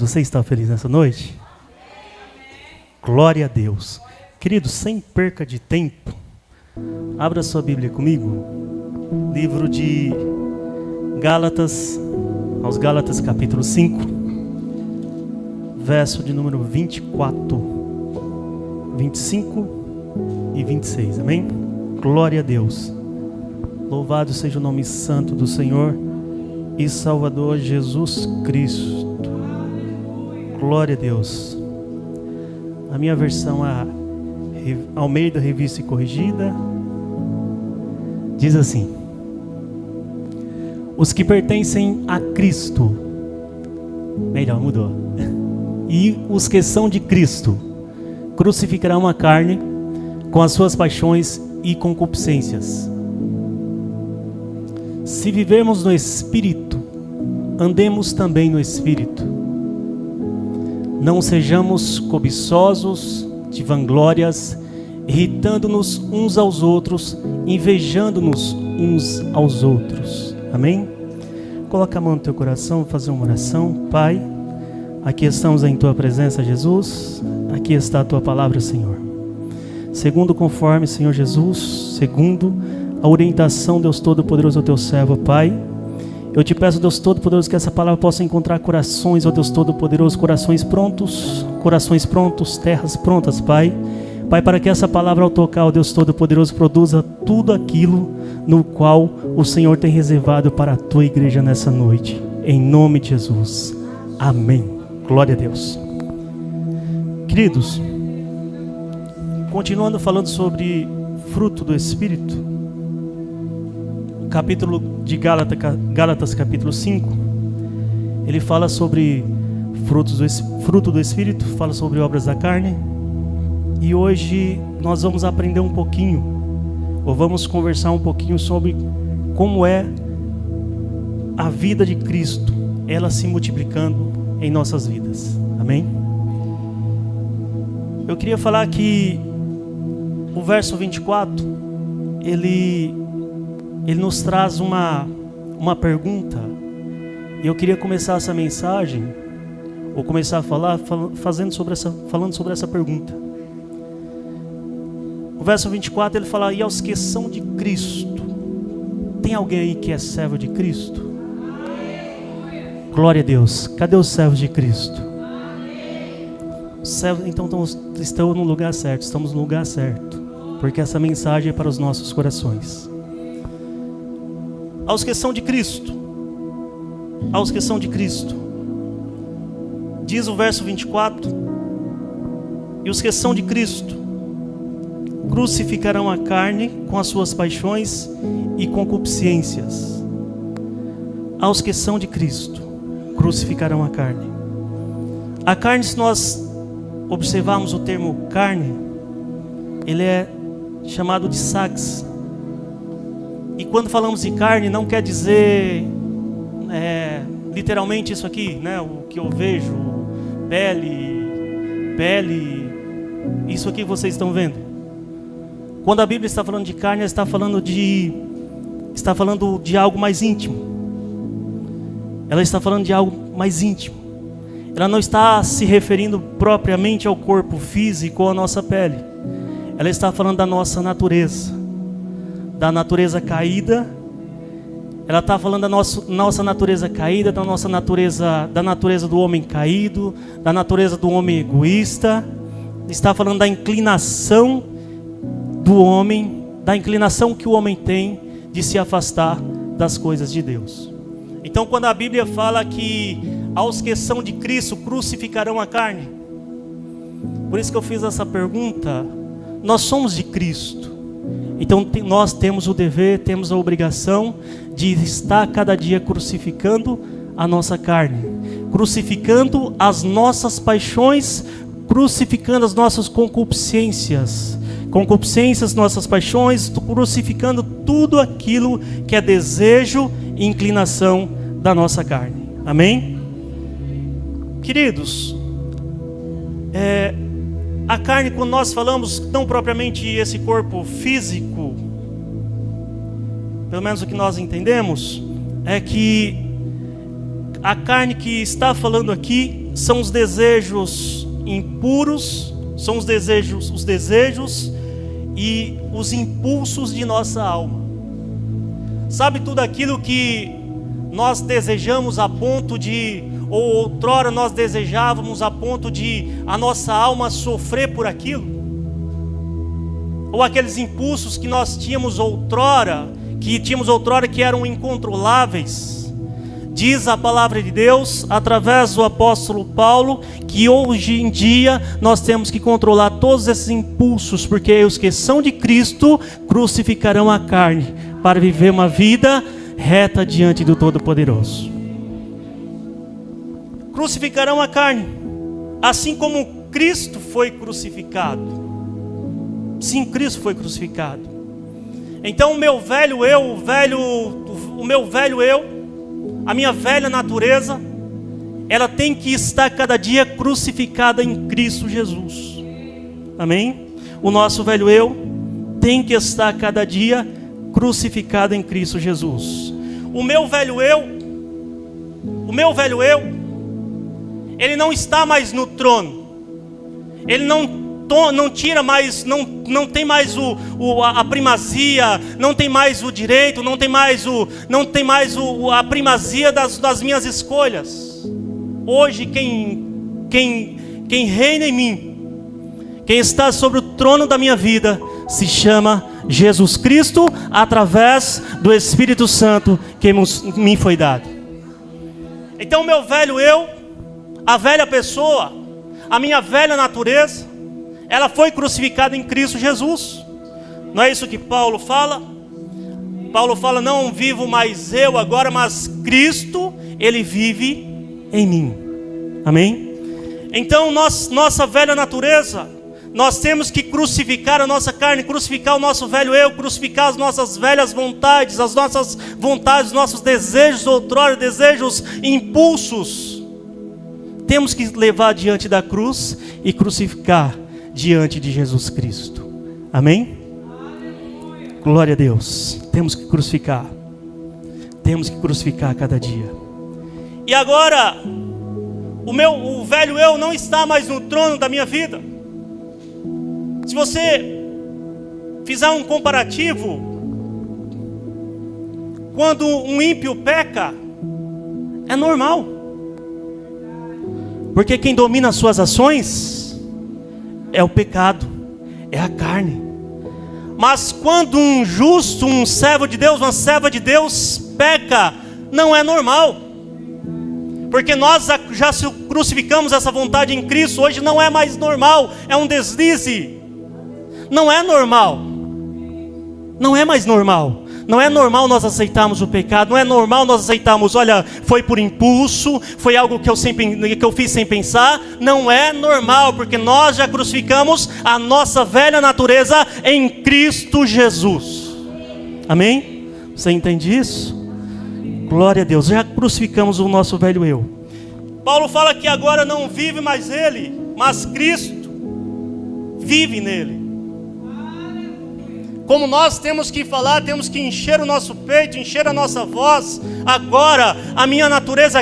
Você está feliz nessa noite? Glória a Deus. Querido, sem perca de tempo, abra sua Bíblia comigo. Livro de Gálatas, aos Gálatas capítulo 5, verso de número 24, 25 e 26, amém? Glória a Deus. Louvado seja o nome santo do Senhor e Salvador Jesus Cristo. Glória a Deus. A minha versão, a Almeida Revista e Corrigida, diz assim: os que pertencem a Cristo, melhor, mudou, e os que são de Cristo, crucificarão a carne com as suas paixões e concupiscências. Se vivemos no Espírito, andemos também no Espírito. Não sejamos cobiçosos de vanglórias, irritando-nos uns aos outros, invejando-nos uns aos outros. Amém? Coloca a mão no teu coração, vou fazer uma oração. Pai, aqui estamos em tua presença, Jesus. Aqui está a tua palavra, Senhor. Segundo conforme, Senhor Jesus, segundo a orientação, Deus Todo-Poderoso, ao teu servo, Pai. Eu te peço, Deus Todo-Poderoso, que essa palavra possa encontrar corações, ó Deus Todo-Poderoso, corações prontos, terras prontas, Pai. Pai, para que essa palavra, ao tocar, ó Deus Todo-Poderoso, produza tudo aquilo no qual o Senhor tem reservado para a tua igreja nessa noite. Em nome de Jesus. Amém. Glória a Deus. Queridos, continuando falando sobre fruto do Espírito, capítulo de Gálatas capítulo 5, ele fala sobre fruto do Espírito, fala sobre obras da carne. E hoje nós vamos aprender um pouquinho, ou vamos conversar um pouquinho sobre como é a vida de Cristo, ela se multiplicando em nossas vidas. Amém? Eu queria falar que o verso 24, ele nos traz uma pergunta, e eu queria começar essa mensagem, ou começar a falar, falando sobre essa pergunta. O verso 24, ele fala: e aos que são de Cristo. Tem alguém aí que é servo de Cristo? Glória a Deus. Cadê os servos de Cristo? Os servos, então, estão no lugar certo, estamos no lugar certo, porque essa mensagem é para os nossos corações. Aos que são de Cristo, aos que são de Cristo, diz o verso 24: e os que são de Cristo crucificarão a carne com as suas paixões e concupiscências. Aos que são de Cristo crucificarão a carne. A carne, se nós observarmos o termo carne, ele é chamado de sarx. E quando falamos de carne, não quer dizer literalmente isso aqui, né? O que eu vejo, pele, isso aqui que vocês estão vendo. Quando a Bíblia está falando de carne, ela está falando de algo mais íntimo. Ela está falando de algo mais íntimo. Ela não está se referindo propriamente ao corpo físico ou à nossa pele. Ela está falando da nossa natureza, da natureza caída. Ela está falando da nossa natureza caída, da natureza do homem caído, da natureza do homem egoísta. Está falando da inclinação do homem, da inclinação que o homem tem de se afastar das coisas de Deus. Então, quando a Bíblia fala que aos que são de Cristo crucificarão a carne, por isso que eu fiz essa pergunta. Nós somos de Cristo, então nós temos o dever, temos a obrigação de estar cada dia crucificando a nossa carne, crucificando as nossas paixões, crucificando as nossas concupiscências, nossas paixões, crucificando tudo aquilo que é desejo e inclinação da nossa carne. Amém? Queridos, a carne, quando nós falamos, não propriamente esse corpo físico, pelo menos o que nós entendemos, é que a carne que está falando aqui são os desejos impuros, são os desejos e os impulsos de nossa alma. Sabe, tudo aquilo que nós desejamos a ponto de, ou outrora nós desejávamos a ponto de a nossa alma sofrer por aquilo? Ou aqueles impulsos que nós tínhamos outrora, que eram incontroláveis? Diz a palavra de Deus, através do apóstolo Paulo, que hoje em dia nós temos que controlar todos esses impulsos, porque os que são de Cristo crucificarão a carne, para viver uma vida reta diante do Todo-Poderoso. Crucificarão a carne, assim como Cristo foi crucificado. Sim, Cristo foi crucificado. Então o meu velho eu, a minha velha natureza, ela tem que estar cada dia crucificada em Cristo Jesus. Amém? O nosso velho eu tem que estar cada dia crucificado em Cristo Jesus. O meu velho eu, ele não está mais no trono. Ele não tira mais, não tem mais a primazia, não tem mais o direito, não tem mais a primazia das minhas escolhas. Hoje quem reina em mim, quem está sobre o trono da minha vida, se chama Jesus Cristo, através do Espírito Santo que me foi dado. Então meu velho eu, a velha pessoa, a minha velha natureza, ela foi crucificada em Cristo Jesus. Não é isso que Paulo fala? Paulo fala, não vivo mais eu agora, mas Cristo, Ele vive em mim. Amém? Então nossa velha natureza, nós temos que crucificar a nossa carne, crucificar o nosso velho eu, crucificar as nossas velhas vontades, os nossos desejos outrora, desejos, impulsos. Temos que levar diante da cruz e crucificar diante de Jesus Cristo. Amém? Glória a Deus. Temos que crucificar a cada dia. E agora, o velho eu não está mais no trono da minha vida. Se você fizer um comparativo, quando um ímpio peca, é normal, porque quem domina as suas ações é o pecado, é a carne. Mas quando um justo, um servo de Deus, uma serva de Deus peca, não é normal, porque nós já crucificamos essa vontade em Cristo. Hoje não é mais normal, é um deslize. Não é normal, não é mais normal. Não é normal nós aceitarmos o pecado, não é normal nós aceitarmos, olha, foi por impulso, foi algo que eu fiz sem pensar. Não é normal, porque nós já crucificamos a nossa velha natureza em Cristo Jesus. Amém? Você entende isso? Glória a Deus, já crucificamos o nosso velho eu. Paulo fala que agora não vive mais ele, mas Cristo vive nele. Como nós temos que falar, temos que encher o nosso peito, encher a nossa voz. Agora, a minha natureza,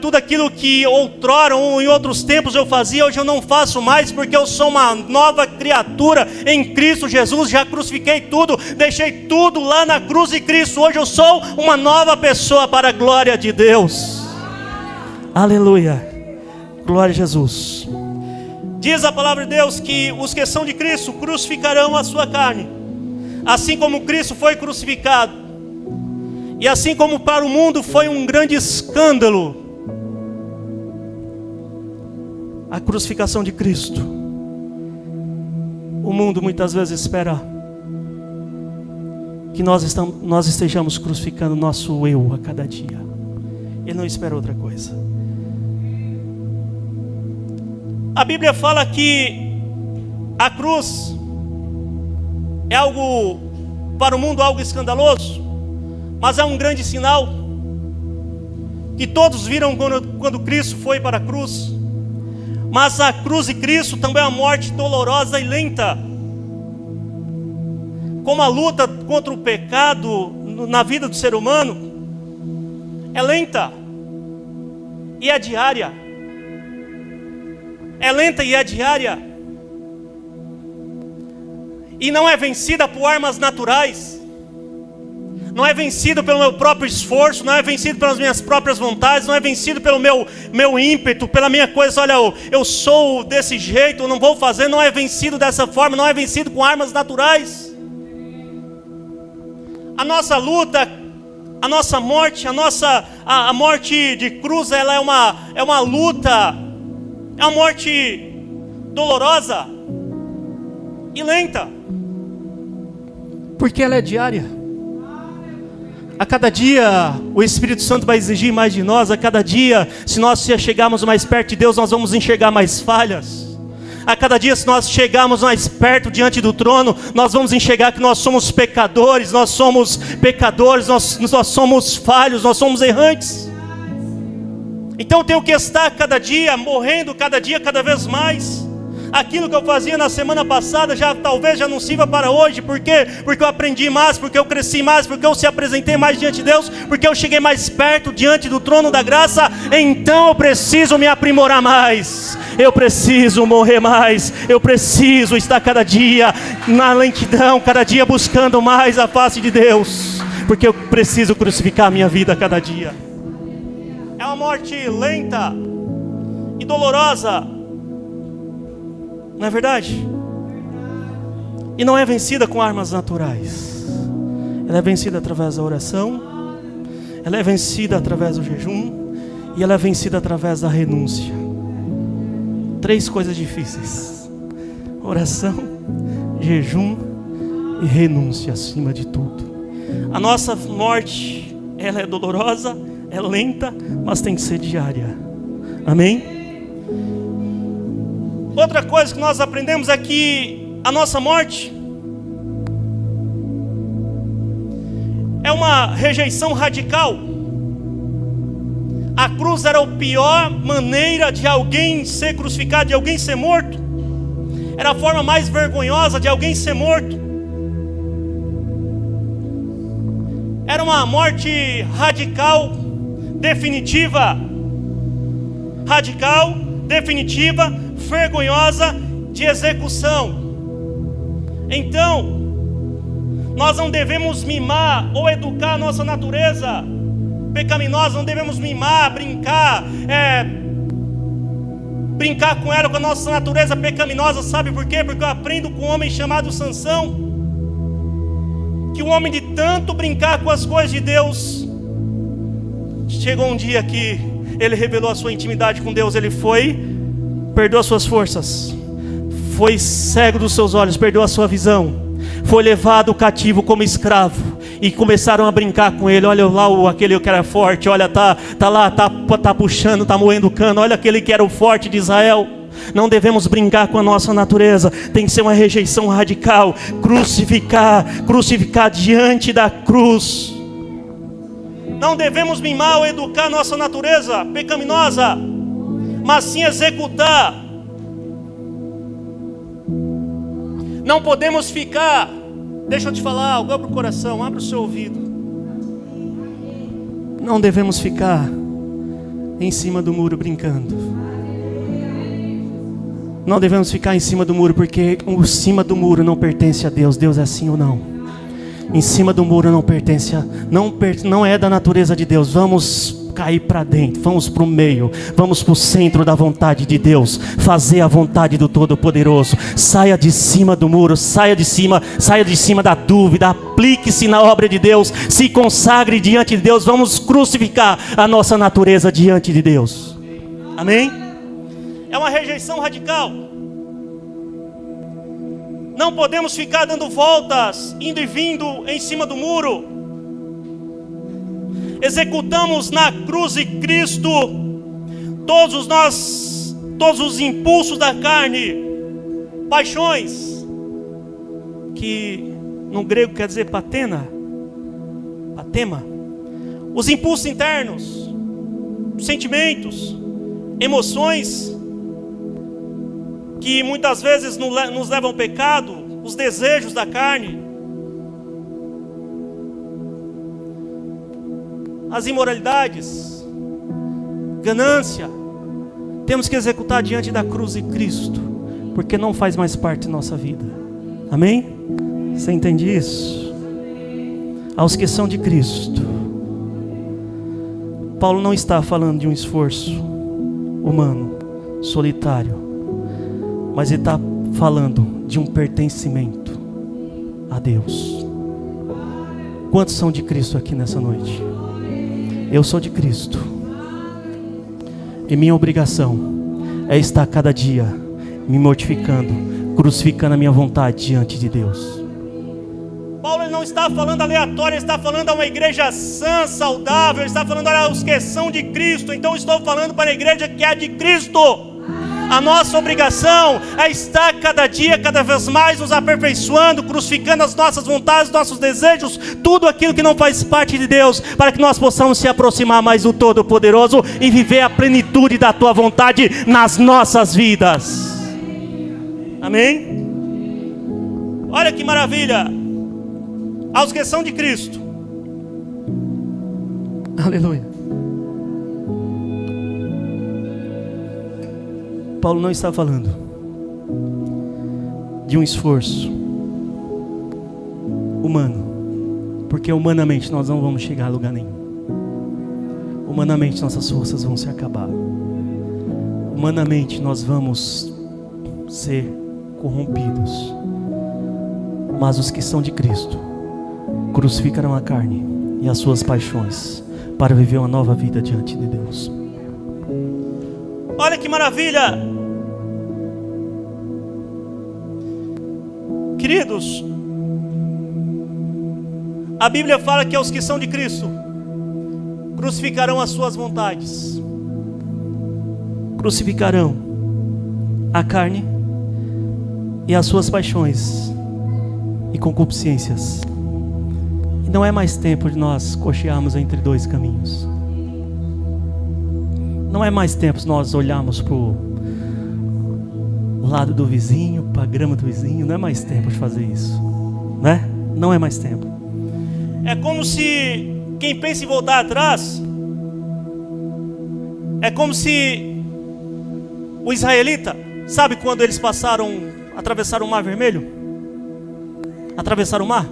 tudo aquilo que outrora ou em outros tempos eu fazia, hoje eu não faço mais, porque eu sou uma nova criatura em Cristo Jesus. Já crucifiquei tudo, deixei tudo lá na cruz de Cristo. Hoje eu sou uma nova pessoa para a glória de Deus. Aleluia, glória a Jesus. Diz a palavra de Deus que os que são de Cristo crucificarão a sua carne, assim como Cristo foi crucificado. E assim como para o mundo foi um grande escândalo a crucificação de Cristo, o mundo muitas vezes espera que nós estejamos crucificando o nosso eu a cada dia. Ele não espera outra coisa. A Bíblia fala que a cruz é algo, para o mundo, algo escandaloso, mas é um grande sinal que todos viram quando Cristo foi para a cruz. Mas a cruz de Cristo também é uma morte dolorosa e lenta. Como a luta contra o pecado na vida do ser humano é lenta e é diária. é lenta e é diária. E não é vencida por armas naturais. Não é vencido pelo meu próprio esforço, não é vencido pelas minhas próprias vontades, não é vencido pelo meu ímpeto, pela minha coisa, olha, eu sou desse jeito, eu não vou fazer, não é vencido dessa forma, não é vencido com armas naturais. A nossa luta, a nossa morte, a morte de cruz, ela é uma luta, é uma morte dolorosa e lenta, porque ela é diária. A cada dia o Espírito Santo vai exigir mais de nós. A cada dia, se nós chegarmos mais perto de Deus, nós vamos enxergar mais falhas. A cada dia, se nós chegarmos mais perto diante do trono, nós vamos enxergar que nós somos pecadores, nós somos falhos, nós somos errantes. Então eu tenho que estar cada dia morrendo, cada dia cada vez mais. Aquilo que eu fazia na semana passada talvez já não sirva para hoje. Por quê? Porque eu aprendi mais, porque eu cresci mais, porque eu se apresentei mais diante de Deus, porque eu cheguei mais perto diante do trono da graça. Então eu preciso me aprimorar mais, eu preciso morrer mais, eu preciso estar cada dia na lentidão, cada dia buscando mais a face de Deus, porque eu preciso crucificar a minha vida a cada dia. É uma morte lenta e dolorosa, não é verdade? E não é vencida com armas naturais. Ela é vencida através da oração, ela é vencida através do jejum, e ela é vencida através da renúncia. 3 coisas difíceis: oração, jejum e renúncia, acima de tudo. A nossa morte, ela é dolorosa, é lenta, mas tem que ser diária. Amém? Outra coisa que nós aprendemos é que a nossa morte é uma rejeição radical. A cruz era a pior maneira de alguém ser crucificado, de alguém ser morto. Era a forma mais vergonhosa de alguém ser morto. Era uma morte radical, definitiva. Radical, definitiva, vergonhosa, de execução. Então, nós não devemos mimar ou educar a nossa natureza pecaminosa, não devemos mimar, brincar com ela, com a nossa natureza pecaminosa. Sabe por quê? Porque eu aprendo com um homem chamado Sansão, que o homem de tanto brincar com as coisas de Deus, chegou um dia que ele revelou a sua intimidade com Deus. Ele perdeu as suas forças, foi cego dos seus olhos, perdeu a sua visão, foi levado cativo como escravo, e começaram a brincar com ele. Olha lá aquele que era forte, olha, tá puxando, tá moendo cano, olha aquele que era o forte de Israel. Não devemos brincar com a nossa natureza, tem que ser uma rejeição radical, crucificar diante da cruz. Não devemos mimar ou educar a nossa natureza pecaminosa, mas sim executar. Não podemos ficar, deixa eu te falar algo, abre o coração, abre o seu ouvido. Não devemos ficar em cima do muro brincando. Não devemos ficar em cima do muro, porque o cima do muro não pertence a Deus. Deus é sim ou não? Em cima do muro não é da natureza de Deus. Vamos cair para dentro, vamos para o meio, vamos para o centro da vontade de Deus, fazer a vontade do Todo-Poderoso. Saia de cima do muro, saia de cima da dúvida, aplique-se na obra de Deus, se consagre diante de Deus. Vamos crucificar a nossa natureza diante de Deus. Amém? É uma rejeição radical. Não podemos ficar dando voltas, indo e vindo em cima do muro. Executamos na cruz de Cristo todos os impulsos da carne, paixões, que no grego quer dizer patema, os impulsos internos, sentimentos, emoções, que muitas vezes nos levam ao pecado, os desejos da carne, as imoralidades, ganância, temos que executar diante da cruz de Cristo, porque não faz mais parte da nossa vida. Amém? Você entende isso? Aos que são de Cristo, Paulo não está falando de um esforço humano, solitário, mas ele está falando de um pertencimento a Deus. Quantos são de Cristo aqui nessa noite? Eu sou de Cristo, e minha obrigação é estar cada dia me mortificando, crucificando a minha vontade diante de Deus. Paulo ele não está falando aleatório, ele está falando a uma igreja sã, saudável, ele está falando aos que são de Cristo. Então eu estou falando para a igreja que é de Cristo. A nossa obrigação é estar cada dia, cada vez mais nos aperfeiçoando, crucificando as nossas vontades, nossos desejos, tudo aquilo que não faz parte de Deus, para que nós possamos se aproximar mais do Todo-Poderoso e viver a plenitude da tua vontade nas nossas vidas. Amém? Olha que maravilha! Aos que são de Cristo. Aleluia. Paulo não está falando de um esforço humano, porque humanamente nós não vamos chegar a lugar nenhum. Humanamente nossas forças vão se acabar. Humanamente nós vamos ser corrompidos. Mas os que são de Cristo crucificarão a carne e as suas paixões para viver uma nova vida diante de Deus. Olha que maravilha! Queridos, a Bíblia fala que aos que são de Cristo crucificarão as suas vontades, crucificarão a carne e as suas paixões e concupiscências. E não é mais tempo de nós cochearmos entre dois caminhos. Não é mais tempo de nós olharmos para o lado do vizinho, para a grama do vizinho. Não é mais tempo de fazer isso, né? Não é mais tempo. É como se quem pensa em voltar atrás, é como se o israelita, sabe quando eles atravessaram o Mar Vermelho? Atravessaram o mar?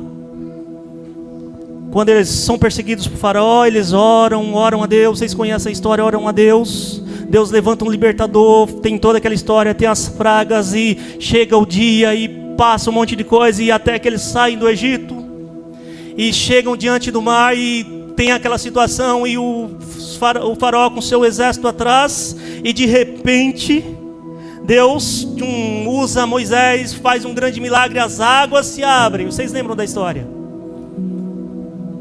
Quando eles são perseguidos por Faraó, eles oram a Deus. Vocês conhecem a história, oram a Deus. Deus levanta um libertador, tem toda aquela história, tem as pragas e chega o dia e passa um monte de coisa e até que eles saem do Egito e chegam diante do mar e tem aquela situação e o Faraó com seu exército atrás e de repente Deus usa Moisés, faz um grande milagre, as águas se abrem. Vocês lembram da história?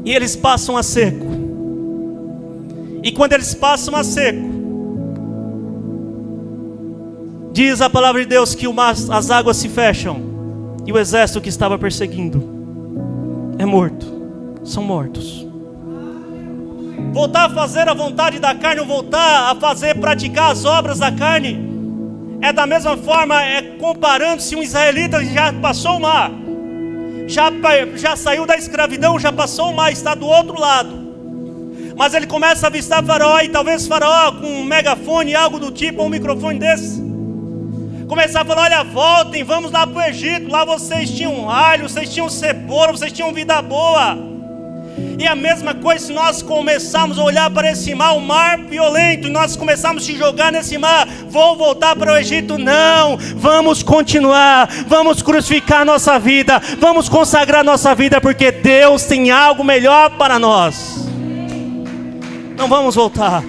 E eles passam a seco. E quando eles passam a seco, diz a palavra de Deus que as águas se fecham e o exército que estava perseguindo é morto. São mortos. Voltar a fazer a vontade da carne, ou voltar a praticar as obras da carne, é da mesma forma, comparando-se um israelita já passou o mar, já saiu da escravidão, já passou o mar, está do outro lado. Mas ele começa a avistar Faraó, e talvez Faraó com um megafone, algo do tipo, ou um microfone desse, começar a falar: olha, voltem, vamos lá para o Egito, lá vocês tinham alho, vocês tinham cebola, vocês tinham vida boa. E a mesma coisa se nós começarmos a olhar para esse mar, um mar violento, e nós começarmos a se jogar nesse mar, vou voltar para o Egito. Não, vamos continuar, vamos crucificar a nossa vida, vamos consagrar a nossa vida, porque Deus tem algo melhor para nós. Não vamos voltar.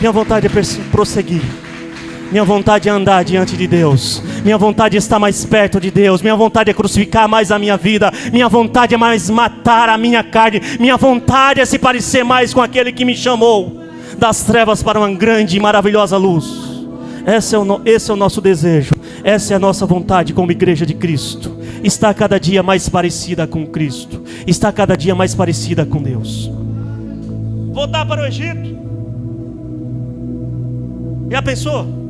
Minha vontade é prosseguir. Minha vontade é andar diante de Deus. Minha vontade é estar mais perto de Deus. Minha vontade é crucificar mais a minha vida. Minha vontade é mais matar a minha carne. Minha vontade é se parecer mais com aquele que me chamou das trevas para uma grande e maravilhosa luz. Esse é o nosso desejo. Essa é a nossa vontade como igreja de Cristo. Está cada dia mais parecida com Cristo. Está cada dia mais parecida com Deus. Voltar para o Egito. Já pensou?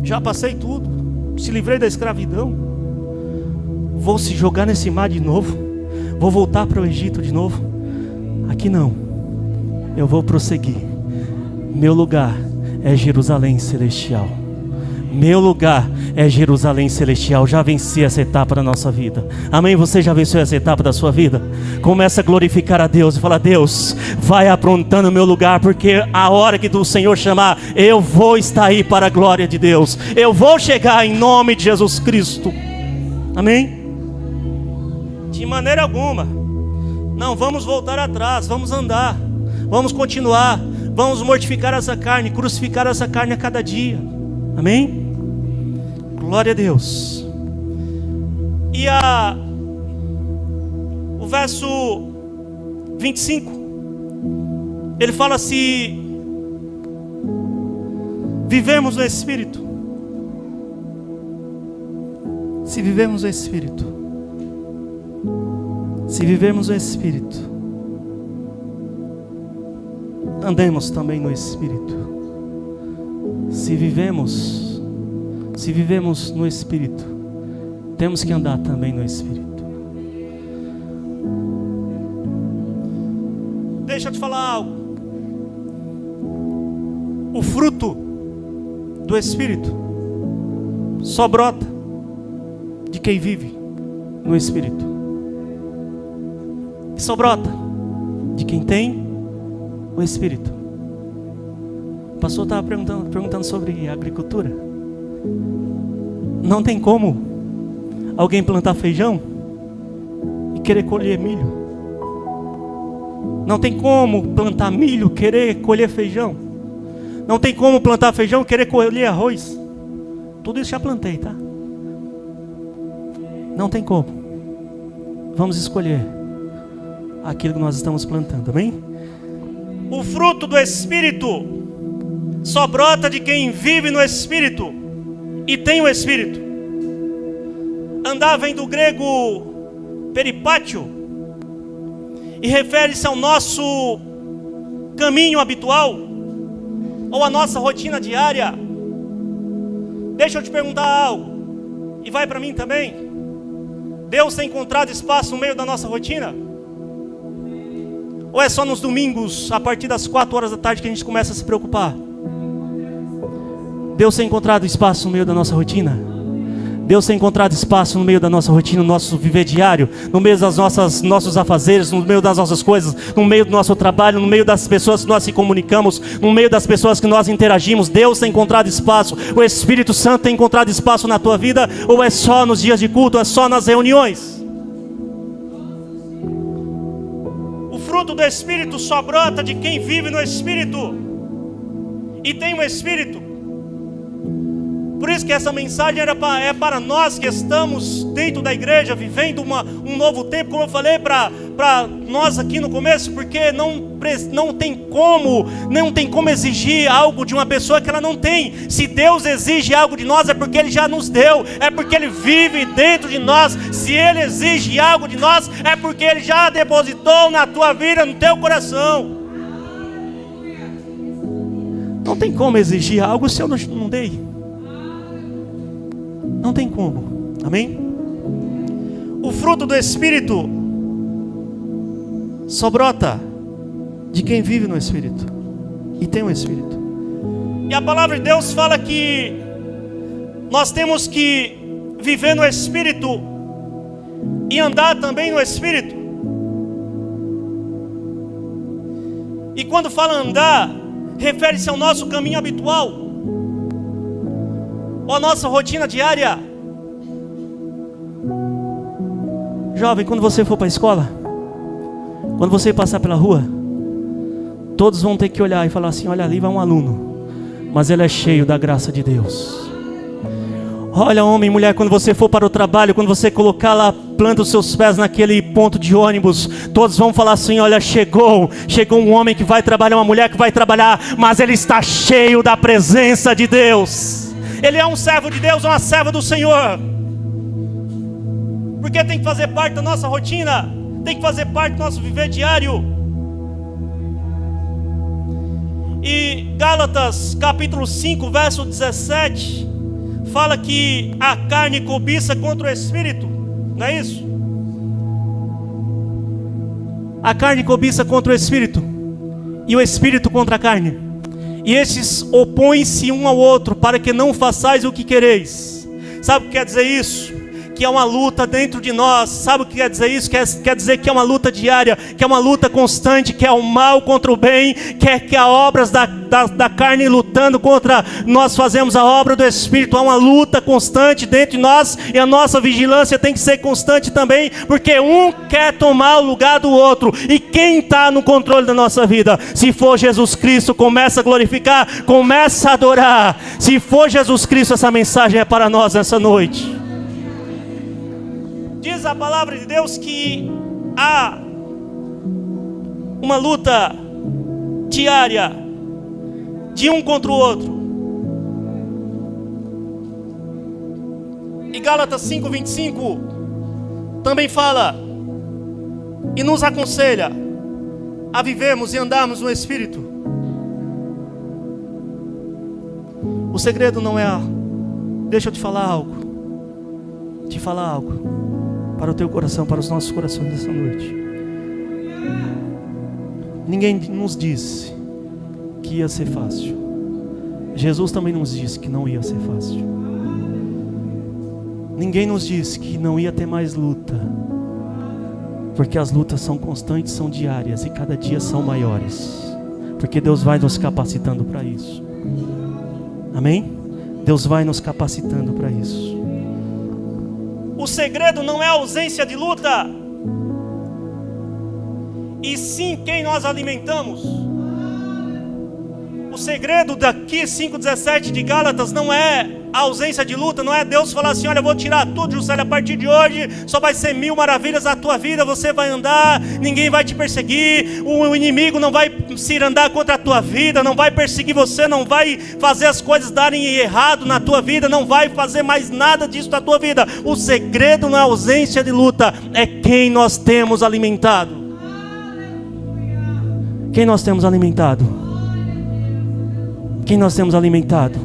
Já passei tudo, se livrei da escravidão, vou se jogar nesse mar de novo, vou voltar para o Egito de novo? Aqui não, eu vou prosseguir. Meu lugar é Jerusalém celestial. Meu lugar é Jerusalém celestial. Já venci essa etapa da nossa vida. Amém? Você já venceu essa etapa da sua vida? Começa a glorificar a Deus e fala: Deus, vai aprontando o meu lugar, porque a hora que o Senhor chamar, eu vou estar aí para a glória de Deus. Eu vou chegar em nome de Jesus Cristo. Amém? De maneira alguma. Não vamos voltar atrás, vamos andar, vamos continuar, vamos mortificar essa carne, crucificar essa carne a cada dia. Amém? Glória a Deus. E o verso 25, ele fala: se vivemos no Espírito, se vivemos no Espírito, se vivemos no Espírito, andemos também no Espírito. Se vivemos no Espírito, temos que andar também no Espírito. Deixa eu te falar algo. O fruto do Espírito só brota de quem vive no Espírito. Só brota de quem tem o Espírito. O pastor estava perguntando sobre agricultura. Não tem como alguém plantar feijão e querer colher milho. Não tem como plantar milho e querer colher feijão. Não tem como plantar feijão e querer colher arroz. Tudo isso já plantei, tá? Não tem como. Vamos escolher aquilo que nós estamos plantando, amém? O fruto do Espírito só brota de quem vive no Espírito e tem o Espírito. Andar vem do grego peripátio e refere-se ao nosso caminho habitual ou à nossa rotina diária. Deixa eu te perguntar algo, e vai para mim também. Deus tem encontrado espaço no meio da nossa rotina? Ou é só nos domingos, a partir das 4 horas da tarde, que a gente começa a se preocupar? Deus tem encontrado espaço no meio da nossa rotina? Deus tem encontrado espaço no meio da nossa rotina, no nosso viver diário, no meio das nossos afazeres, no meio das nossas coisas, no meio do nosso trabalho, no meio das pessoas que nós se comunicamos, no meio das pessoas que nós interagimos. Deus tem encontrado espaço. O Espírito Santo tem encontrado espaço na tua vida? Ou é só nos dias de culto, é só nas reuniões? O fruto do Espírito só brota de quem vive no Espírito e tem o Espírito. Por isso que essa mensagem é para nós que estamos dentro da igreja, vivendo um novo tempo, como eu falei para nós aqui no começo, porque não tem como exigir algo de uma pessoa que ela não tem. Se Deus exige algo de nós, é porque Ele já nos deu, é porque Ele vive dentro de nós. Se Ele exige algo de nós, é porque Ele já depositou na tua vida, no teu coração. Não tem como exigir algo se eu não dei. Não tem como, amém? O fruto do Espírito só brota de quem vive no Espírito e tem o Espírito. E a palavra de Deus fala que nós temos que viver no Espírito e andar também no Espírito. E quando fala andar, refere-se ao nosso caminho habitual, ou a nossa rotina diária. Jovem, quando você for para a escola, quando você passar pela rua, todos vão ter que olhar e falar assim: olha, ali vai um aluno, mas ele é cheio da graça de Deus. Olha, homem e mulher, quando você for para o trabalho, quando você colocar lá, planta os seus pés naquele ponto de ônibus, todos vão falar assim: olha, chegou um homem que vai trabalhar, uma mulher que vai trabalhar, mas ele está cheio da presença de Deus. Ele é um servo de Deus, uma serva do Senhor. Porque tem que fazer parte da nossa rotina, tem que fazer parte do nosso viver diário. E Gálatas capítulo 5, verso 17, fala que a carne cobiça contra o Espírito, não é isso? A carne cobiça contra o Espírito, e o Espírito contra a carne. E estes opõem-se um ao outro, para que não façais o que quereis. Sabe o que quer dizer isso? Que é uma luta dentro de nós. Sabe o que quer dizer isso? Quer dizer que é uma luta diária, que é uma luta constante, que é o mal contra o bem, que há obras da carne lutando contra nós. Fazemos a obra do Espírito. Há uma luta constante dentro de nós, e a nossa vigilância tem que ser constante também, porque um quer tomar o lugar do outro. E quem está no controle da nossa vida? Se for Jesus Cristo, começa a glorificar, começa a adorar. Se for Jesus Cristo, essa mensagem é para nós nessa noite. Diz a palavra de Deus que há uma luta diária de um contra o outro. E Gálatas 5:25 também fala e nos aconselha a vivermos e andarmos no Espírito. O segredo não é deixa eu te falar algo para o teu coração, para os nossos corações nessa noite. Ninguém nos disse que ia ser fácil. Jesus também nos disse que não ia ser fácil. Ninguém nos disse que não ia ter mais luta, porque as lutas são constantes, são diárias, e cada dia são maiores, porque Deus vai nos capacitando para isso. Amém? Deus vai nos capacitando para isso. O segredo não é a ausência de luta, e sim quem nós alimentamos. O segredo daqui 5:17 de Gálatas não é a ausência de luta, não é Deus falar assim: olha, eu vou tirar tudo, Juscelio, a partir de hoje só vai ser 1000 maravilhas na tua vida, você vai andar, ninguém vai te perseguir, o inimigo não vai se andar contra a tua vida, não vai perseguir você, não vai fazer as coisas darem errado na tua vida, não vai fazer mais nada disso na tua vida. O segredo não é a ausência de luta, é quem nós temos alimentado. Quem nós temos alimentado? Quem nós temos alimentado?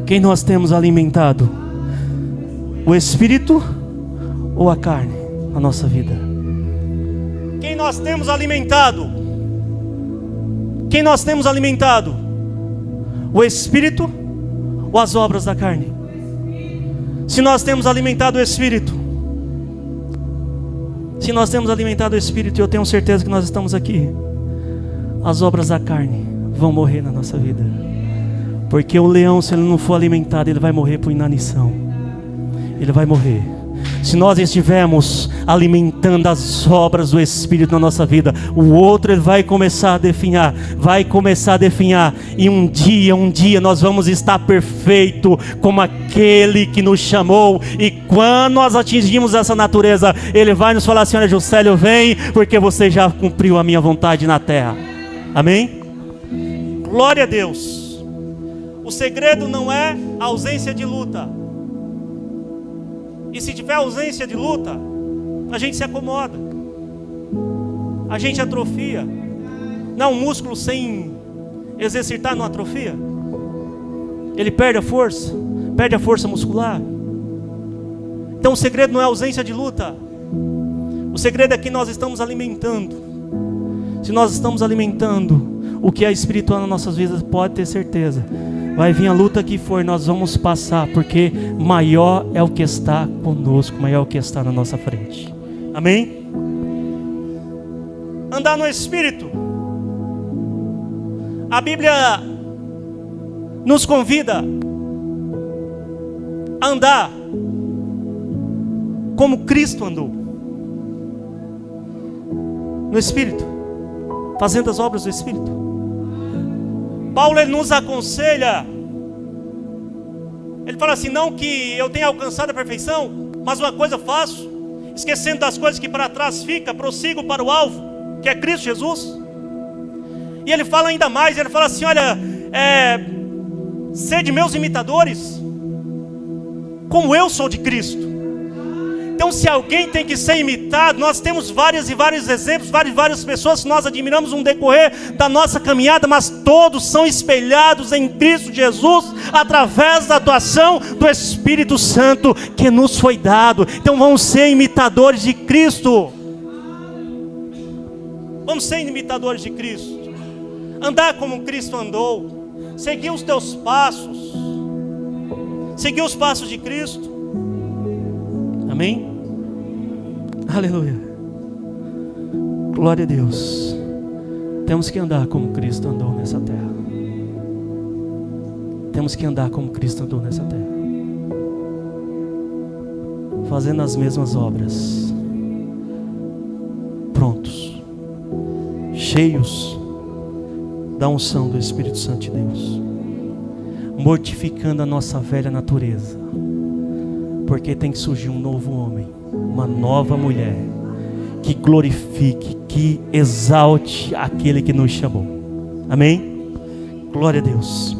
Quem nós temos alimentado? O Espírito ou a carne na nossa vida? Quem nós temos alimentado? Quem nós temos alimentado? O Espírito ou as obras da carne? Se nós temos alimentado o Espírito, se nós temos alimentado o Espírito, e eu tenho certeza que nós estamos aqui, as obras da carne vão morrer na nossa vida. Porque o leão, se ele não for alimentado, ele vai morrer por inanição. Ele vai morrer. Se nós estivermos alimentando as obras do Espírito na nossa vida, o outro ele vai começar a definhar. Vai começar a definhar. E um dia nós vamos estar perfeito como aquele que nos chamou. E quando nós atingimos essa natureza, ele vai nos falar assim: olha, Juscelio, vem, porque você já cumpriu a minha vontade na terra. Amém? Glória a Deus. O segredo não é a ausência de luta. E se tiver ausência de luta, a gente se acomoda, a gente atrofia. Não, um músculo sem exercitar não atrofia. Ele perde a força muscular. Então o segredo não é a ausência de luta. O segredo é que nós estamos alimentando. Se nós estamos alimentando o que é espiritual nas nossas vidas, pode ter certeza, vai vir a luta que for, nós vamos passar, porque maior é o que está conosco, maior é o que está na nossa frente. Amém? Andar no Espírito. A Bíblia nos convida a andar como Cristo andou, no Espírito, fazendo as obras do Espírito. Paulo ele nos aconselha, ele fala assim: não que eu tenha alcançado a perfeição, mas uma coisa faço, esquecendo das coisas que para trás fica, prossigo para o alvo, que é Cristo Jesus. E ele fala ainda mais, ele fala assim: olha, sede meus imitadores, como eu sou de Cristo. Então, se alguém tem que ser imitado, nós temos vários exemplos, várias pessoas que nós admiramos no decorrer da nossa caminhada, mas todos são espelhados em Cristo Jesus, através da atuação do Espírito Santo que nos foi dado. Então vamos ser imitadores de Cristo. Vamos ser imitadores de Cristo. andar como Cristo andou, seguir os teus passos, seguir os passos de Cristo. Amém? Aleluia. Glória a Deus. Temos que andar como Cristo andou nessa terra. Temos que andar como Cristo andou nessa terra, fazendo as mesmas obras, prontos, cheios da unção do Espírito Santo de Deus, mortificando a nossa velha natureza, porque tem que surgir um novo homem, uma nova mulher, que glorifique, que exalte aquele que nos chamou. Amém? Glória a Deus.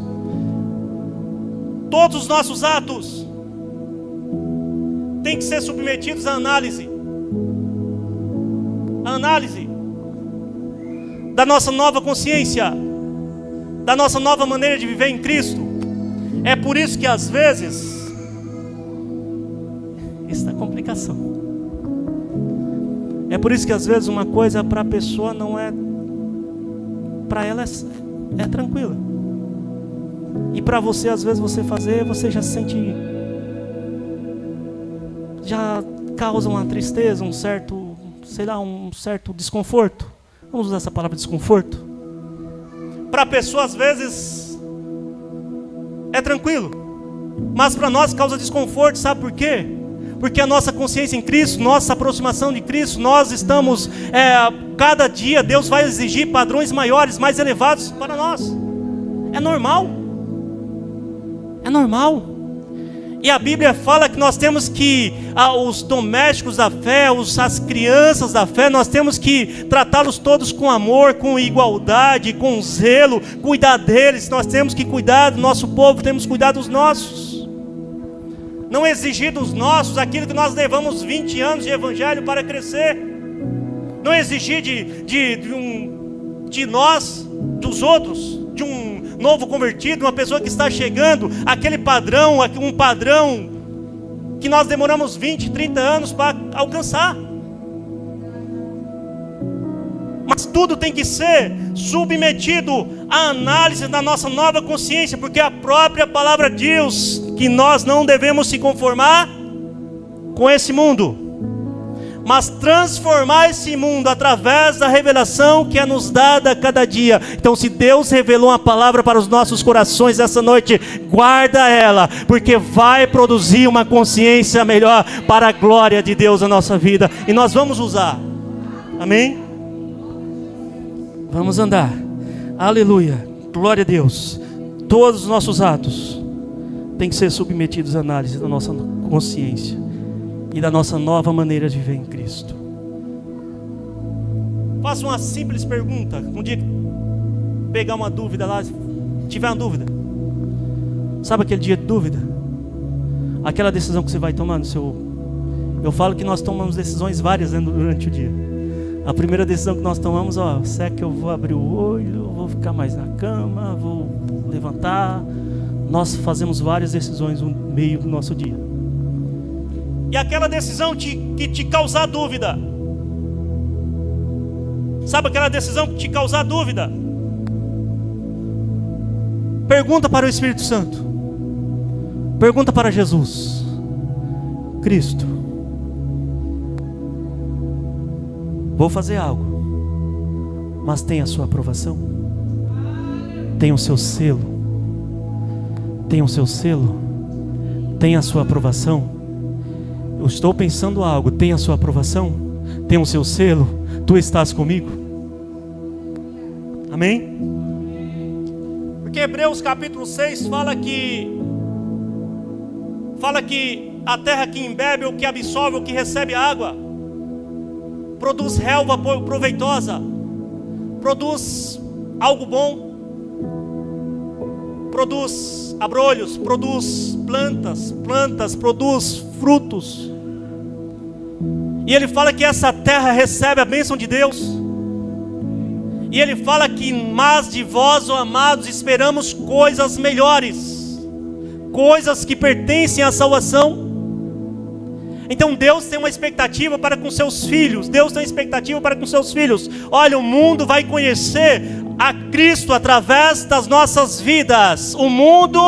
Todos os nossos atos têm que ser submetidos à análise. A análise da nossa nova consciência, da nossa nova maneira de viver em Cristo. É por isso que às vezes isso é complicação. É por isso que às vezes uma coisa para a pessoa não é, para ela é tranquila. E para você, às vezes, você fazer, você já sente, já causa uma tristeza, um certo, sei lá, um certo desconforto. Vamos usar essa palavra desconforto. Para a pessoa, às vezes, é tranquilo. Mas para nós causa desconforto, sabe por quê? Porque a nossa consciência em Cristo, nossa aproximação de Cristo, nós estamos, cada dia Deus vai exigir padrões maiores, mais elevados para nós. É normal. É normal. E a Bíblia fala que nós temos que, os domésticos da fé, as crianças da fé, nós temos que tratá-los todos com amor, com igualdade, com zelo, cuidar deles. Nós temos que cuidar do nosso povo, temos que cuidar dos nossos. Não exigir dos nossos aquilo que nós levamos 20 anos de evangelho para crescer. Não exigir de nós, dos outros, de um novo convertido, uma pessoa que está chegando, aquele padrão, um padrão que nós demoramos 20, 30 anos para alcançar. Mas tudo tem que ser submetido à análise da nossa nova consciência, porque a própria palavra diz que nós não devemos se conformar com esse mundo, mas transformar esse mundo através da revelação que é nos dada a cada dia. Então, se Deus revelou uma palavra para os nossos corações essa noite, guarda ela, porque vai produzir uma consciência melhor para a glória de Deus na nossa vida, e nós vamos usar. Amém? Vamos andar. Aleluia. Glória a Deus. Todos os nossos atos têm que ser submetidos à análise da nossa consciência e da nossa nova maneira de viver em Cristo. Faça uma simples pergunta. Um dia pegar uma dúvida lá, tiver uma dúvida, sabe aquele dia de dúvida? Aquela decisão que você vai tomar no seu... Eu falo que nós tomamos decisões várias durante o dia. A primeira decisão que nós tomamos, será que eu vou abrir o olho, vou ficar mais na cama, vou levantar? Nós fazemos várias decisões no meio do nosso dia. E aquela decisão que te causar dúvida, sabe aquela decisão que te causar dúvida? Pergunta para o Espírito Santo, pergunta para Jesus: Cristo, vou fazer algo, mas tem a sua aprovação? Tem o seu selo? Tem o seu selo? Tem a sua aprovação? Eu estou pensando algo, tem a sua aprovação? Tem o seu selo? Tu estás comigo? Amém? Porque Hebreus capítulo 6 fala que a terra que embebe, ou que absorve, ou que recebe água, produz relva proveitosa, produz algo bom, produz abrolhos, produz plantas, produz frutos. E ele fala que essa terra recebe a bênção de Deus. E ele fala que mas de vós, ó amados, esperamos coisas melhores, coisas que pertencem à salvação. Então Deus tem uma expectativa para com seus filhos. Deus tem uma expectativa para com seus filhos. Olha, o mundo vai conhecer a Cristo através das nossas vidas, o mundo,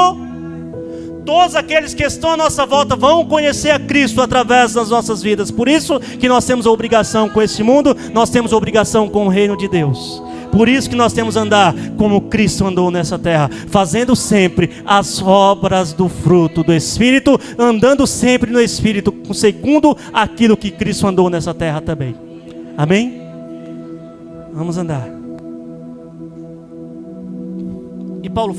todos aqueles que estão à nossa volta vão conhecer a Cristo através das nossas vidas. Por isso que nós temos a obrigação com esse mundo, nós temos a obrigação com o reino de Deus. Por isso que nós temos que andar como Cristo andou nessa terra, fazendo sempre as obras do fruto do Espírito, andando sempre no Espírito, segundo aquilo que Cristo andou nessa terra também. Amém? Vamos andar. E Paulo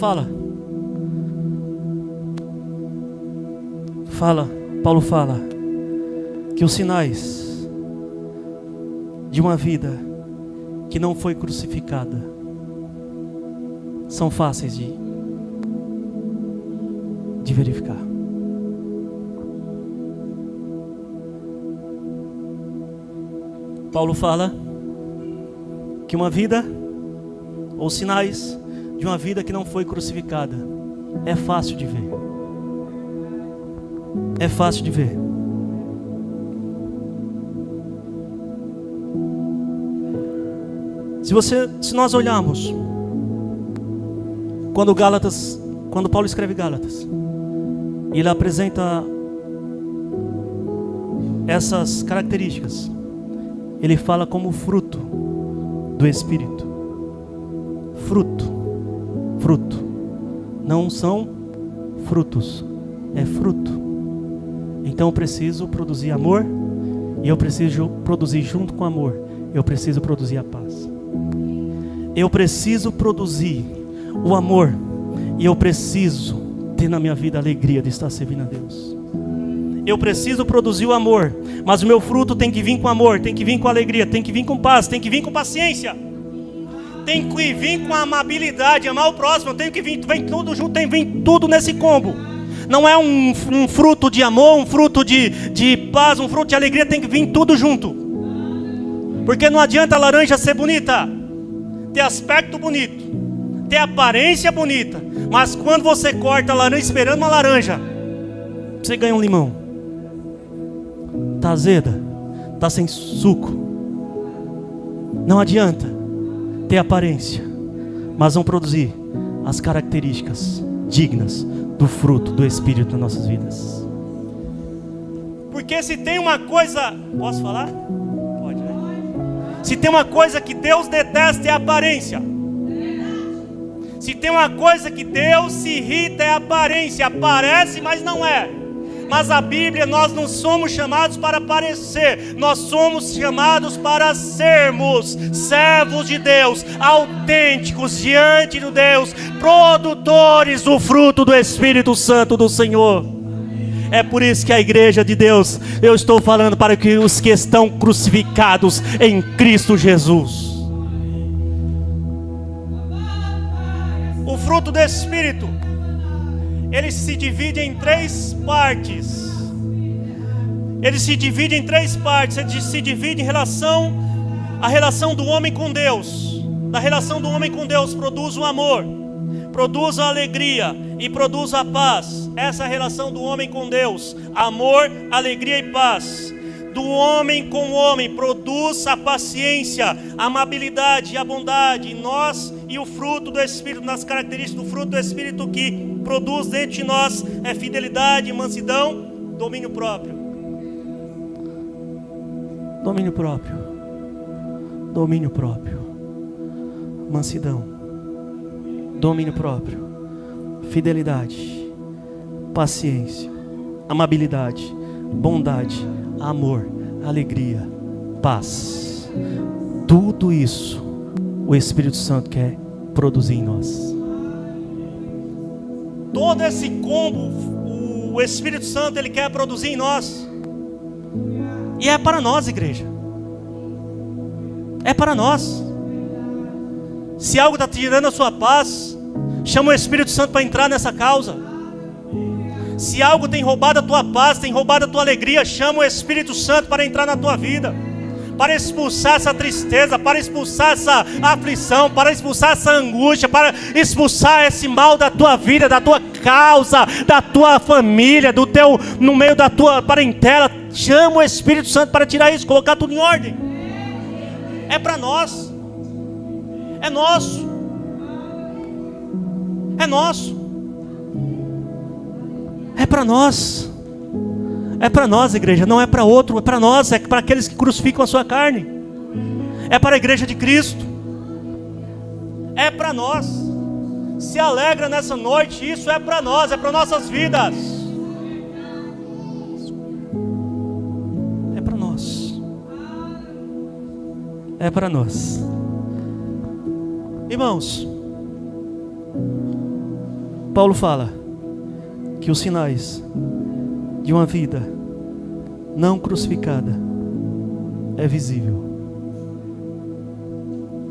Paulo fala que os sinais de uma vida que não foi crucificada são fáceis de verificar. Paulo fala que uma vida, ou sinais de uma vida que não foi crucificada, é fácil de ver. É fácil de ver. Se nós olharmos quando Paulo escreve Gálatas, e ele apresenta essas características, ele fala como fruto do Espírito. Fruto. Não são frutos, é fruto. Então eu preciso produzir amor, e eu preciso produzir junto com amor, eu preciso produzir a paz. Eu preciso produzir o amor, e eu preciso ter na minha vida a alegria de estar servindo a Deus. Eu preciso produzir o amor, mas o meu fruto tem que vir com amor, tem que vir com alegria, tem que vir com paz, tem que vir com paciência, tem que vir com amabilidade, amar o próximo, tem que vir, vem tudo junto, tem que vir tudo nesse combo. Não é um fruto de amor, um fruto de paz, um fruto de alegria, tem que vir tudo junto. Porque não adianta a laranja ser bonita, ter aspecto bonito, ter aparência bonita, mas quando você corta a laranja esperando uma laranja, você ganha um limão. Está azeda, está sem suco. Não adianta ter aparência, mas vão produzir as características dignas do fruto do Espírito nas nossas vidas. Porque se tem uma coisa, posso falar? Pode, né? Se tem uma coisa que Deus detesta é a aparência. Se tem uma coisa que Deus se irrita é a aparência. Aparece, mas não é. Mas a Bíblia, nós não somos chamados para parecer, nós somos chamados para sermos servos de Deus, autênticos diante de Deus, produtores do fruto do Espírito Santo do Senhor. É por isso que a igreja de Deus, eu estou falando para que os que estão crucificados em Cristo Jesus. O fruto do Espírito, ele se divide em três partes. Ele se divide em a relação do homem com Deus. Da relação do homem com Deus produz o amor, produz a alegria e produz a paz. Essa é a relação do homem com Deus: amor, alegria e paz. Do homem com o homem produz a paciência, a amabilidade e a bondade. Nós e o fruto do Espírito, nas características do fruto do Espírito que produz dentro de nós é fidelidade, mansidão, domínio próprio. Domínio próprio. Domínio próprio. Mansidão. Domínio próprio. Fidelidade. Paciência. Amabilidade. Bondade. Amor. Alegria. Paz. Tudo isso o Espírito Santo quer produzir em nós. Todo esse combo, o Espírito Santo, ele quer produzir em nós. E é para nós, igreja. É para nós. Se algo está tirando a sua paz, chama o Espírito Santo para entrar nessa causa. Se algo tem roubado a tua paz, tem roubado a tua alegria, chama o Espírito Santo para entrar na tua vida, para expulsar essa tristeza, para expulsar essa aflição, para expulsar essa angústia, para expulsar esse mal da tua vida, da tua causa, da tua família, no meio da tua parentela. Chama o Espírito Santo para tirar isso, colocar tudo em ordem. É para nós, é nosso. É nosso. É para nós. É para nós, igreja, não é para outro, é para nós, é para aqueles que crucificam a sua carne. É para a igreja de Cristo. É para nós. Se alegra nessa noite, isso é para nós, é para nossas vidas. É para nós. É para nós. Irmãos, Paulo fala que os sinais de uma vida não crucificada é visível,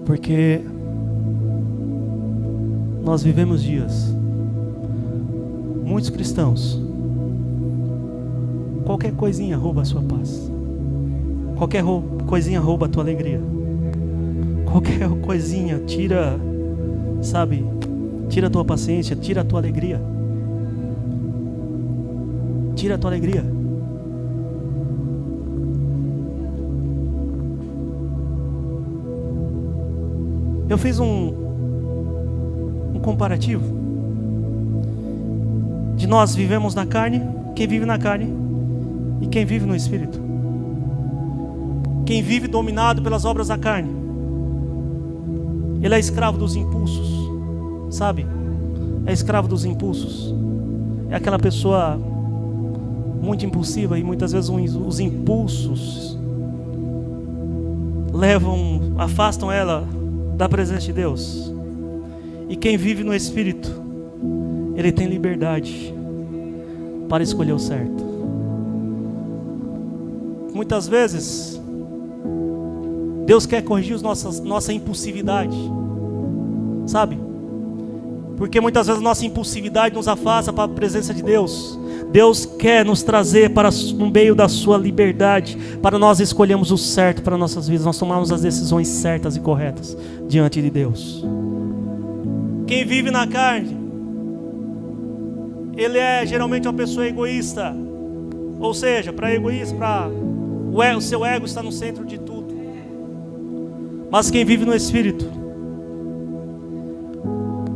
porque nós vivemos dias, muitos cristãos, qualquer coisinha rouba a sua paz, qualquer coisinha rouba a tua alegria, qualquer coisinha tira, sabe, tira a tua paciência, tira a tua alegria. Tira a tua alegria. Eu fiz um comparativo de nós vivemos na carne, quem vive na carne e quem vive no Espírito. Quem vive dominado pelas obras da carne, ele é escravo dos impulsos, sabe? É escravo dos impulsos. É aquela pessoa muito impulsiva, e muitas vezes os impulsos afastam ela da presença de Deus. E quem vive no Espírito, ele tem liberdade para escolher o certo. Muitas vezes Deus quer corrigir nossa impulsividade, sabe? Porque muitas vezes a nossa impulsividade nos afasta para a presença de Deus. Deus quer nos trazer para no meio da sua liberdade, para nós escolhermos o certo para nossas vidas, nós tomarmos as decisões certas e corretas diante de Deus. Quem vive na carne, ele é geralmente uma pessoa egoísta, ou seja, o seu ego está no centro de tudo. Mas quem vive no Espírito,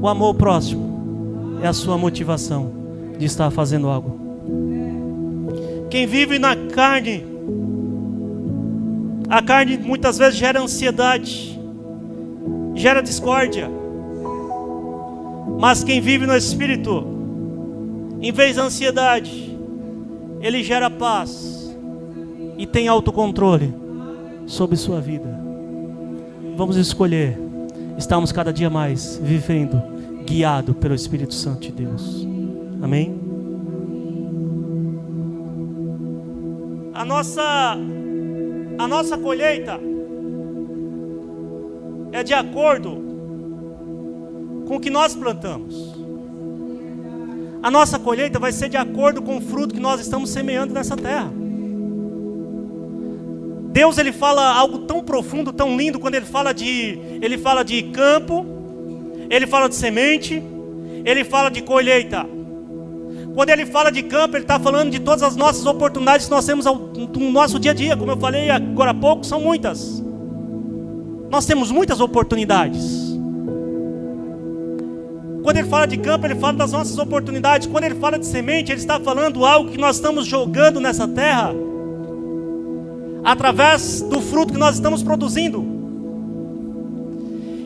o amor ao próximo é a sua motivação de estar fazendo algo. Quem vive na carne, a carne muitas vezes gera ansiedade, gera discórdia. Mas quem vive no Espírito, em vez da ansiedade, ele gera paz e tem autocontrole sobre sua vida. Vamos escolher estarmos cada dia mais vivendo guiado pelo Espírito Santo de Deus. Amém? A nossa colheita é de acordo com o que nós plantamos. A nossa colheita vai ser de acordo com o fruto que nós estamos semeando nessa terra. Deus, ele fala algo tão profundo, tão lindo, quando ele fala de campo, ele fala de semente, ele fala de colheita. Quando ele fala de campo, ele está falando de todas as nossas oportunidades que nós temos no nosso dia a dia. Como eu falei agora há pouco, são muitas. Nós temos muitas oportunidades. Quando ele fala de campo, ele fala das nossas oportunidades. Quando ele fala de semente, ele está falando algo que nós estamos jogando nessa terra, através do fruto que nós estamos produzindo.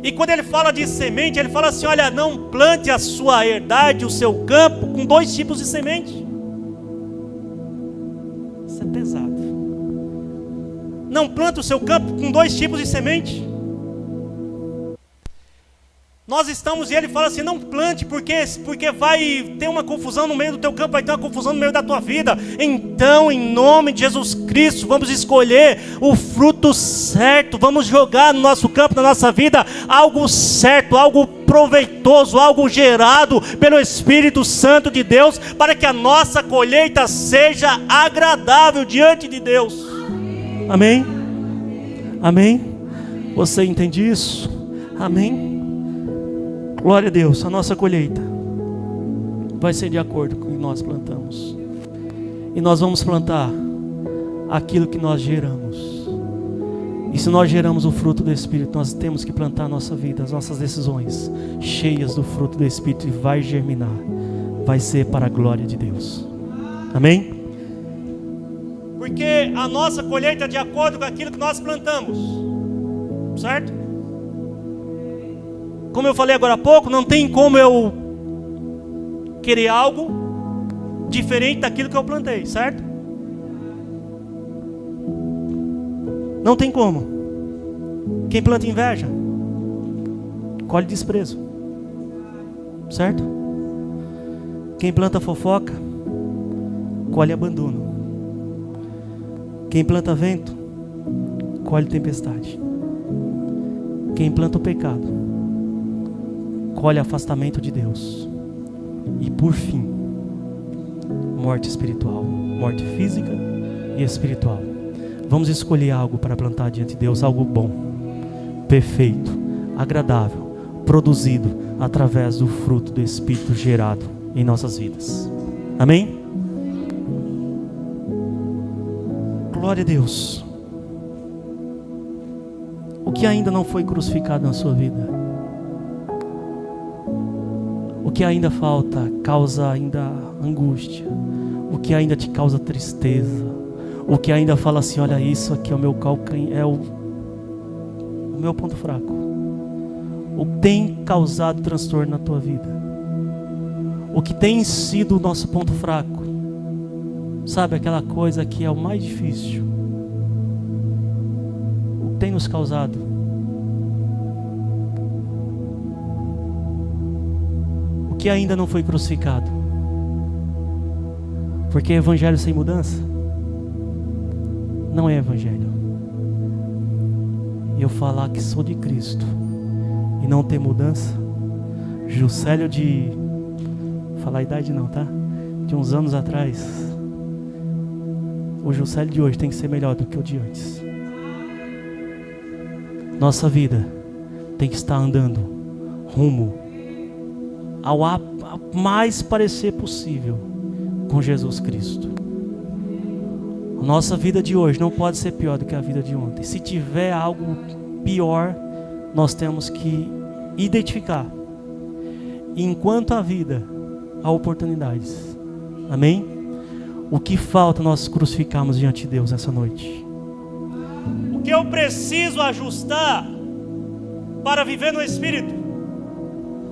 E quando ele fala de semente, ele fala assim: olha, não plante a sua herdade, o seu campo, com 2 tipos de semente. Isso é pesado. Não plante o seu campo com 2 tipos de semente. Nós estamos, e ele fala assim: não plante, porque vai ter uma confusão no meio do teu campo, vai ter uma confusão no meio da tua vida. Então, em nome de Jesus Cristo, vamos escolher o fruto certo, vamos jogar no nosso campo, na nossa vida, algo certo, algo proveitoso, algo gerado pelo Espírito Santo de Deus, para que a nossa colheita seja agradável diante de Deus. Amém? Amém? Você entende isso? Amém? Glória a Deus. A nossa colheita vai ser de acordo com o que nós plantamos. E nós vamos plantar aquilo que nós geramos. E se nós geramos o fruto do Espírito, nós temos que plantar a nossa vida, as nossas decisões, cheias do fruto do Espírito, e vai germinar. Vai ser para a glória de Deus. Amém? Porque a nossa colheita é de acordo com aquilo que nós plantamos. Certo? Como eu falei agora há pouco, não tem como eu querer algo diferente daquilo que eu plantei, certo? Não tem como. Quem planta inveja colhe desprezo, certo? Quem planta fofoca colhe abandono. Quem planta vento colhe tempestade. Quem planta o pecado colhe afastamento de Deus. E por fim, morte espiritual, morte física e espiritual. Vamos escolher algo para plantar diante de Deus, algo bom, perfeito, agradável, produzido através do fruto do Espírito gerado em nossas vidas. Amém? Glória a Deus. O que ainda não foi crucificado na sua vida? O que ainda falta causa ainda angústia? O que ainda te causa tristeza? O que ainda fala assim, olha, isso aqui é o meu calcanhar, é o meu ponto fraco. O que tem causado transtorno na tua vida? O que tem sido o nosso ponto fraco? Sabe, aquela coisa que é o mais difícil. O que tem nos causado? O que ainda não foi crucificado? Porque evangelho sem mudança não é evangelho. E eu falar que sou de Cristo e não ter mudança, Juscelio de... falar a idade não, tá? De uns anos atrás, o Juscelio de hoje tem que ser melhor do que o de antes. Nossa vida tem que estar andando rumo ao mais parecer possível com Jesus Cristo. A nossa vida de hoje não pode ser pior do que a vida de ontem. Se tiver algo pior, nós temos que identificar. E enquanto há vida, há oportunidades. Amém? O que falta nós crucificarmos diante de Deus essa noite? O que eu preciso ajustar para viver no Espírito?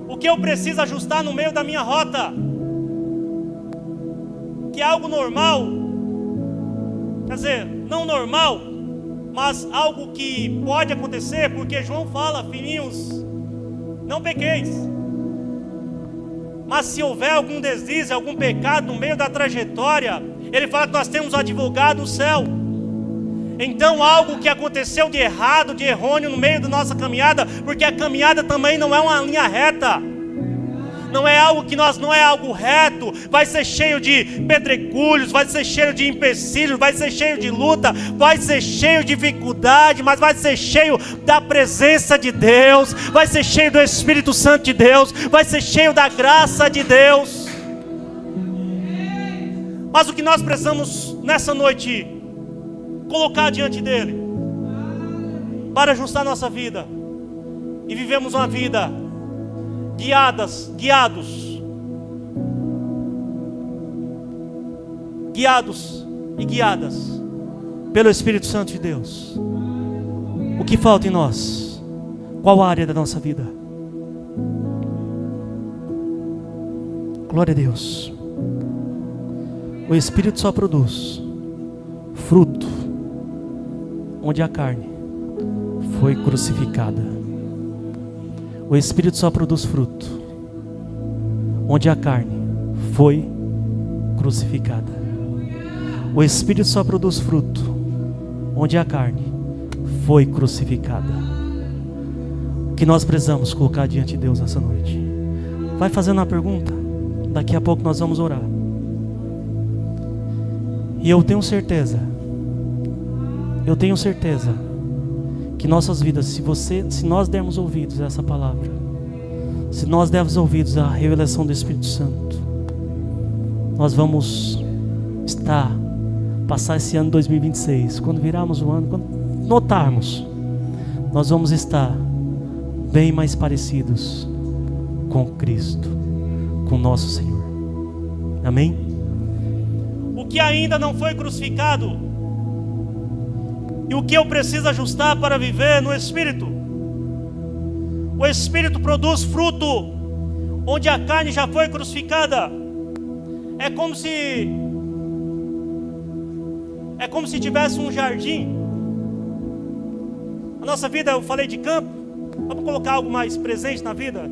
O que eu preciso ajustar no meio da minha rota? Que é algo normal, quer dizer, não normal, mas algo que pode acontecer, porque João fala, filhinhos, não pequeis. Mas se houver algum deslize, algum pecado no meio da trajetória, ele fala que nós temos um advogado no céu. Então algo que aconteceu de errado, de errôneo no meio da nossa caminhada, porque a caminhada também não é uma linha reta. Não é algo que não é algo reto, vai ser cheio de pedregulhos, vai ser cheio de empecilhos, vai ser cheio de luta, vai ser cheio de dificuldade, mas vai ser cheio da presença de Deus, vai ser cheio do Espírito Santo de Deus, vai ser cheio da graça de Deus. Mas o que nós precisamos nessa noite colocar diante dele para ajustar nossa vida e vivemos uma vida guiados e guiadas pelo Espírito Santo de Deus. O que falta em nós? Qual área da nossa vida? Glória a Deus. O Espírito só produz fruto onde a carne foi crucificada. O Espírito só produz fruto onde a carne foi crucificada. O Espírito só produz fruto onde a carne foi crucificada. O que nós precisamos colocar diante de Deus nessa noite? Vai fazendo uma pergunta. Daqui a pouco nós vamos orar. E eu tenho certeza que nossas vidas, se nós dermos ouvidos a essa palavra, se nós dermos ouvidos à revelação do Espírito Santo, nós vamos passar esse ano 2026, quando virarmos o ano, quando notarmos nós vamos estar bem mais parecidos com Cristo, com nosso Senhor. Amém? O que ainda não foi crucificado e o que eu preciso ajustar para viver no Espírito. O Espírito produz fruto onde a carne já foi crucificada. É como se tivesse um jardim. A nossa vida, eu falei de campo, vamos colocar algo mais presente na vida.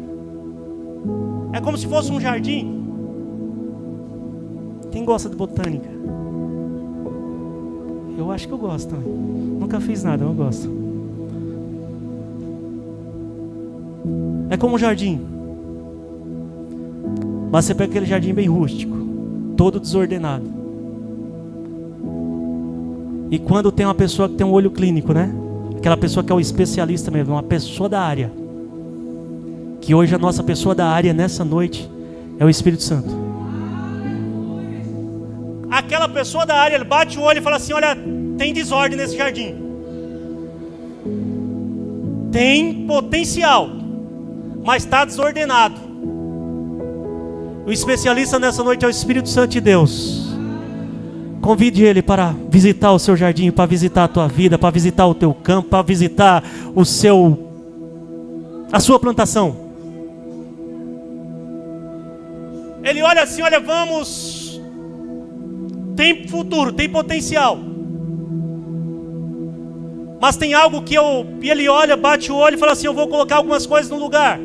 É como se fosse um jardim. Quem gosta de botânica? Eu acho que eu gosto também. Nunca fiz nada, eu gosto. É como um jardim. Mas você pega aquele jardim bem rústico, todo desordenado. E quando tem uma pessoa que tem um olho clínico, né? Aquela pessoa que é o especialista mesmo, uma pessoa da área. Que hoje a nossa pessoa da área nessa noite é o Espírito Santo. Aquela pessoa da área, ele bate o olho e fala assim: olha, tem desordem nesse jardim. Tem potencial, mas está desordenado. O especialista nessa noite é o Espírito Santo de Deus. Convide ele para visitar o seu jardim, para visitar a tua vida, para visitar o teu campo, para visitar a sua plantação. Ele olha assim: olha, vamos, tem futuro, tem potencial. Mas tem algo que e ele olha, bate o olho e fala assim: eu vou colocar algumas coisas no lugar.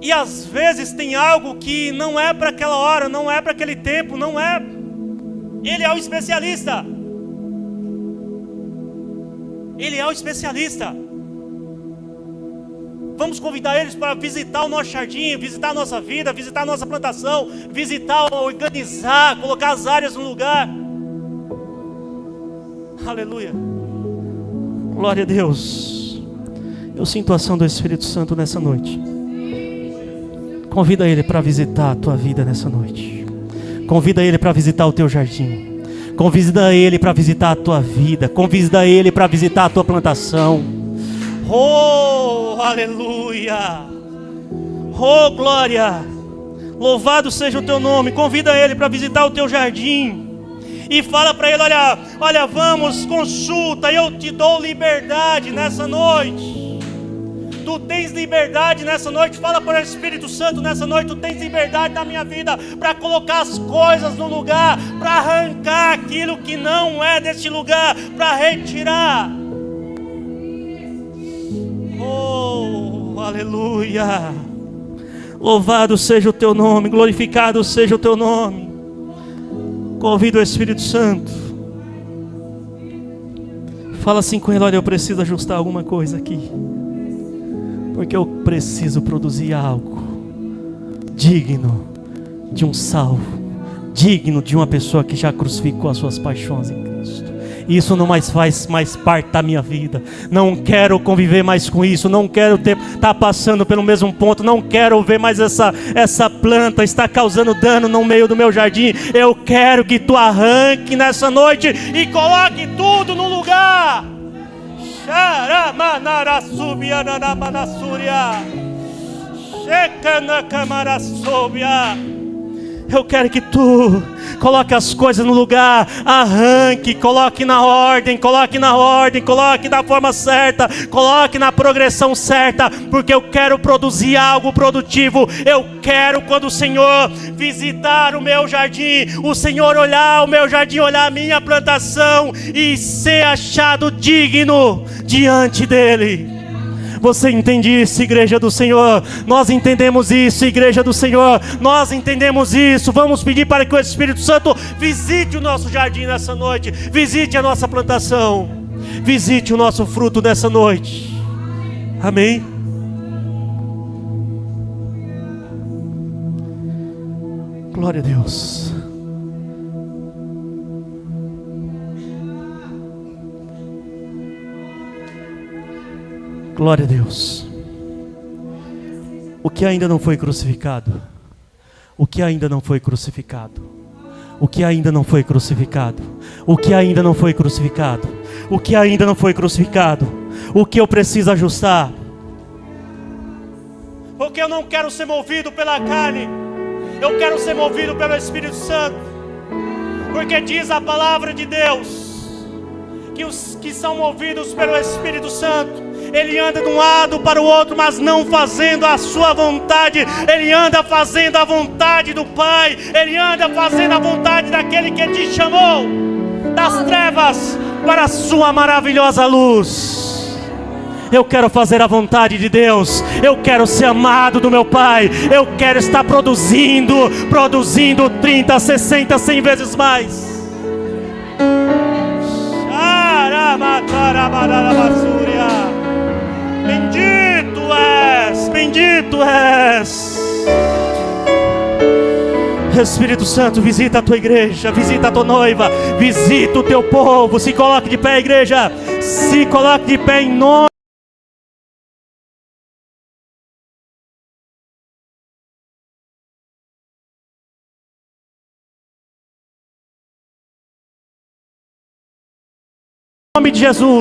E às vezes tem algo que não é para aquela hora, não é para aquele tempo, não é. Ele é o especialista. Ele é o especialista. Vamos convidar eles para visitar o nosso jardim, visitar a nossa vida, visitar a nossa plantação, visitar, organizar, colocar as áreas no lugar. Aleluia. Glória a Deus. Eu sinto a ação do Espírito Santo nessa noite. Convida ele para visitar a tua vida nessa noite. Convida ele para visitar o teu jardim. Convida ele para visitar a tua vida. Convida ele para visitar a tua plantação. Oh, aleluia. Oh, glória. Louvado seja o teu nome. Convida ele para visitar o teu jardim. E fala para ele: olha, vamos, consulta, eu te dou liberdade nessa noite. Tu tens liberdade nessa noite. Fala para o Espírito Santo nessa noite: tu tens liberdade na minha vida para colocar as coisas no lugar, para arrancar aquilo que não é desse lugar, para retirar. Oh, aleluia. Louvado seja o teu nome, glorificado seja o teu nome. Convido o Espírito Santo. Fala assim com ele: olha, eu preciso ajustar alguma coisa aqui, porque eu preciso produzir algo digno de um salvo, digno de uma pessoa que já crucificou as suas paixões em Cristo. Isso não mais faz mais parte da minha vida. Não quero conviver mais com isso. Não quero estar passando pelo mesmo ponto. Não quero ver mais essa planta está causando dano no meio do meu jardim. Eu quero que tu arranque nessa noite e coloque tudo no lugar. Eu quero que tu coloque as coisas no lugar, arranque, coloque na ordem, coloque da forma certa, coloque na progressão certa, porque eu quero produzir algo produtivo. Eu quero, quando o Senhor visitar o meu jardim, o Senhor olhar o meu jardim, olhar a minha plantação e ser achado digno diante dele. Você entende isso, igreja do Senhor? Nós entendemos isso, igreja do Senhor. Nós entendemos isso. Vamos pedir para que o Espírito Santo visite o nosso jardim nessa noite. Visite a nossa plantação. Visite o nosso fruto nessa noite. Amém? Glória a Deus. Glória a Deus. O que ainda não foi crucificado? O que ainda não foi crucificado? o que ainda não foi crucificado, o que ainda não foi crucificado, o que ainda não foi crucificado, o que eu preciso ajustar. Porque eu não quero ser movido pela carne, eu quero ser movido pelo Espírito Santo. Porque diz a palavra de Deus que os que são movidos pelo Espírito Santo, ele anda de um lado para o outro, mas não fazendo a sua vontade. Ele anda fazendo a vontade do Pai. Ele anda fazendo a vontade daquele que te chamou das trevas para a sua maravilhosa luz. Eu quero fazer a vontade de Deus. Eu quero ser amado do meu Pai. Eu quero estar produzindo 30, 60, 100 vezes mais. Bendito és, bendito és. Espírito Santo, visita a tua igreja, visita a tua noiva, visita o teu povo. Se coloque de pé, igreja. Se coloque de pé em nome de Jesus.